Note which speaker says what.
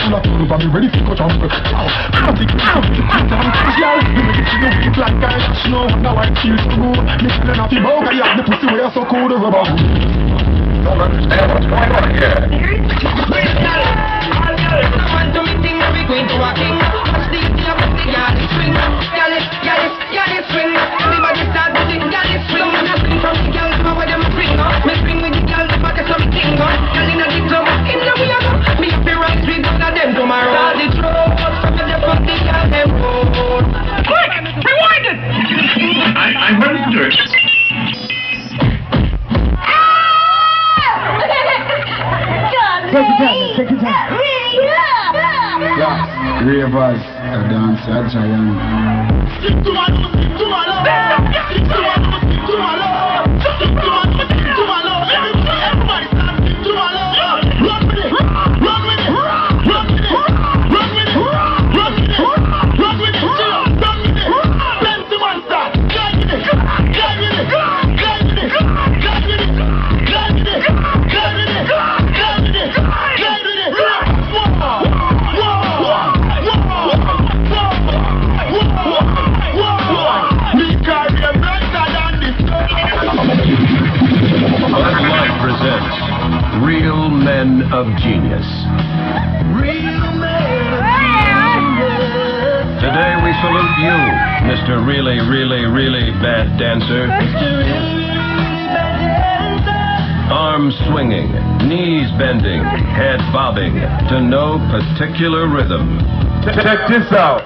Speaker 1: full of people, but me ready to go jump. I'm the girl, you make it to the week like I snow. Now I feel so good. Me feeling happy, but I have the pussy where so cool, the rubber.
Speaker 2: Don't understand what's going on here.
Speaker 3: Want to meet things, we going to a king. Watch the idea of the yard swing. Yard swing. Everybody start to sing, yard swing. I swing from the girls, but where them swing. Me swing with the girls, but I some king. Girl in the club, in the way I go. Me have to rise with all of them tomorrow. All the truth, from the fuck the girls them road. Quick, rewind it.
Speaker 2: I'm ready to do it.
Speaker 1: Take your time. Yeah, ravers, a dancer, giant. Stick to my love, stick to my love. Stick to my love, stick to my love. Stick to my love, stick to my love. Everybody stand, stick to my love. Run with it, run with it, run with it, run with it, run with it, run with it, run with it. Plenty monster, glide with it, glide with it, glide with it, glide with it, glide with it, glide with it, glide with it, glide with it.
Speaker 4: Bud Light presents Real Men of Genius.
Speaker 3: Real men of genius.
Speaker 4: Today we salute you, Mr. Really, Really, Really Bad Dancer. Arms swinging, knees bending, head bobbing, to no particular rhythm.
Speaker 2: Check this out.